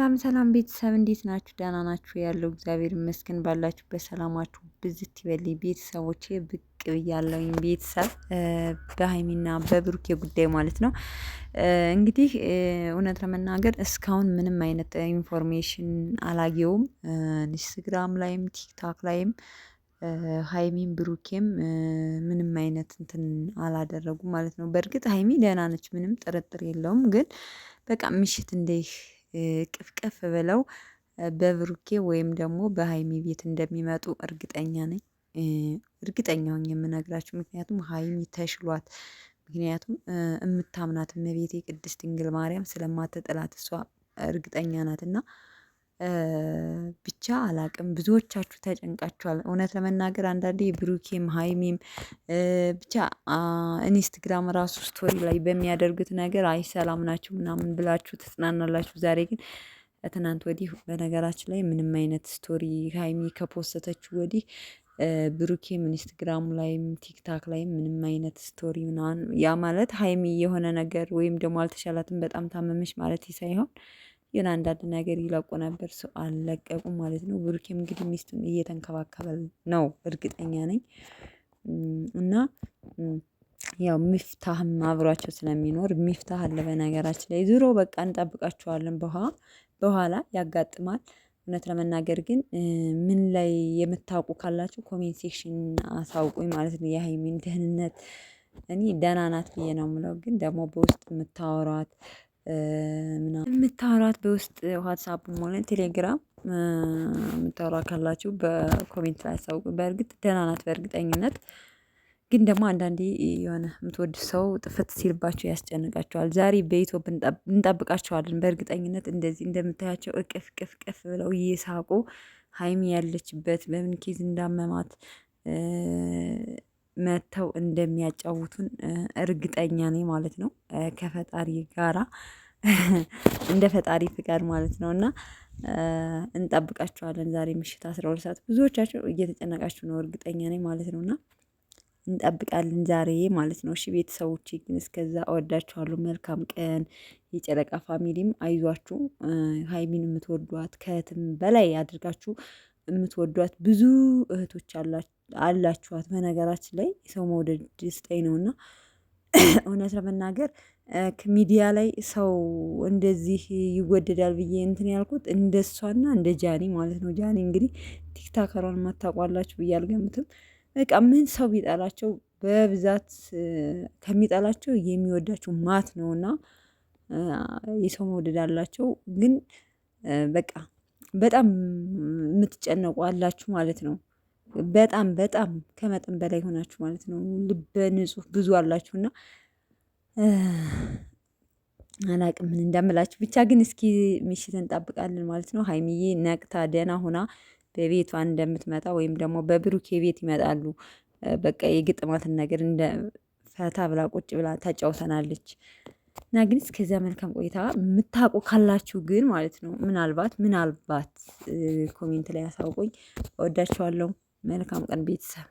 ሰላም ሰላም ቤተሰብ እንዴት ናችሁ? ደህና ናችሁ? ያለው እግዚአብሔር ይመስገን። ባላችሁበት ሰላማችሁ ብዝት ይበልኝ። ቤተሰቦቼ ብቅ ብያለሁኝ። ቤተሰብ በሀይሚና በብሩኬ ጉዳይ ማለት ነው። እንግዲህ እውነት ለመናገር እስካሁን ምንም አይነት ኢንፎርሜሽን አላየውም። ኢንስታግራም ላይም ቲክታክ ላይም ሀይሚም ብሩኬም ምንም አይነት እንትን አላደረጉም ማለት ነው። በእርግጥ ሀይሚ ደህና ነች፣ ምንም ጥርጥር የለውም። ግን በቃ ምሽት እንደ ቅፍቅፍ ብለው በብሩኬ ወይም ደግሞ በሀይሚ ቤት እንደሚመጡ እርግጠኛ ነኝ። እርግጠኛ ሆኜ የምነግራችሁ ምክንያቱም ሀይሚ ተሽሏት፣ ምክንያቱም የምታምናት እመቤቴ ቅድስት ድንግል ማርያም ስለማትጥላት እሷ እርግጠኛ ናት። እና ብቻ አላቅም፣ ብዙዎቻችሁ ተጨንቃችኋል። እውነት ለመናገር አንዳንዴ ብሩኬም ሀይሚም ብቻ ኢንስታግራም ራሱ ስቶሪ ላይ በሚያደርጉት ነገር አይ ሰላም ናችሁ ምናምን ብላችሁ ትጽናናላችሁ። ዛሬ ግን ትናንት ወዲህ በነገራችን ላይ ምንም አይነት ስቶሪ ሀይሚ ከፖስተችው ወዲህ ብሩኬም ኢንስታግራሙ ላይም ቲክታክ ላይም ምንም አይነት ስቶሪ ምናምን፣ ያ ማለት ሀይሚ የሆነ ነገር ወይም ደግሞ አልተሻላትም በጣም ታመመች ማለት ሳይሆን ግን አንዳንድ ነገር ይለቁ ነበር፣ ሰው አልለቀቁም ማለት ነው። ብሩኬም እንግዲህ ሚስቱን እየተንከባከበ ነው እርግጠኛ ነኝ። እና ያው ሚፍታህም አብሯቸው ስለሚኖር ሚፍታህ አለ በነገራችን ላይ ዙሮ በቃ እንጠብቃቸዋለን። በኋላ ያጋጥማል። እውነት ለመናገር ግን ምን ላይ የምታውቁ ካላችሁ ኮሜንት ሴክሽን አሳውቁኝ ማለት ነው። የሀይሚን ደህንነት እኔ ደህና ናት ብዬ ነው የምለው። ግን ደግሞ በውስጥ የምታወራት በውስጥ ዋትሳፕም ሆነ ቴሌግራም የምታወራ ካላችሁ በኮሜንት ላይ አሳውቁ። በእርግጥ ደህና ናት በእርግጠኝነት። ግን ደግሞ አንዳንዴ የሆነ የምትወድ ሰው ጥፍት ሲልባቸው ያስጨንቃቸዋል። ዛሬ በኢትዮፕ እንጠብቃቸዋለን በእርግጠኝነት። እንደዚህ እንደምታያቸው እቅፍ ቅፍ ቅፍ ብለው እየሳቁ ሀይሚ ያለችበት በምን ኬዝ እንዳመማት መተው እንደሚያጫውቱን እርግጠኛ ነኝ ማለት ነው። ከፈጣሪ ጋራ እንደ ፈጣሪ ፍቃድ ማለት ነው። እና እንጠብቃቸዋለን ዛሬ ምሽት 12 ሰዓት። ብዙዎቻቸው እየተጨነቃችሁ ነው እርግጠኛ ነኝ ማለት ነው። እና እንጠብቃለን ዛሬ ማለት ነው። እሺ ቤተሰቦቼ፣ ግን እስከዛ እወዳችኋለሁ። መልካም ቀን። የጨረቃ ፋሚሊም አይዟችሁ። ሀይሚን የምትወዷት ከእህትም በላይ አድርጋችሁ የምትወዷት ብዙ እህቶች አላችኋት። በነገራችን ላይ የሰው መውደድ ስጠኝ ነው። እና እውነት ለመናገር ሚዲያ ላይ ሰው እንደዚህ ይወደዳል ብዬ እንትን ያልኩት እንደ እሷና እንደ ጃኒ ማለት ነው። ጃኒ እንግዲህ ቲክታከሯን ማታቋላችሁ ብዬ አልገምትም። በቃ ምን ሰው ቢጠላቸው በብዛት ከሚጠላቸው የሚወዳቸው ማት ነው። እና የሰው መውደድ አላቸው። ግን በቃ በጣም የምትጨነቁ አላችሁ ማለት ነው። በጣም በጣም ከመጠን በላይ ሆናችሁ ማለት ነው። ልበ ንጹህ ብዙ አላችሁና አላቅም ምን እንደምላችሁ። ብቻ ግን እስኪ ምሽት እንጠብቃለን ማለት ነው። ሀይሚዬ ነቅታ ደህና ሆና በቤቷ እንደምትመጣ ወይም ደግሞ በብሩኬ ቤት ይመጣሉ። በቃ የግጥማትን ነገር እንደ ፈታ ብላ ቁጭ ብላ ታጫውተናለች። እና ግን እስከዚያ መልካም ቆይታ። የምታውቁ ካላችሁ ግን ማለት ነው ምናልባት ኮሜንት ላይ ያሳውቁኝ። እወዳችኋለሁ። መልካም ቀን ቤተሰብ።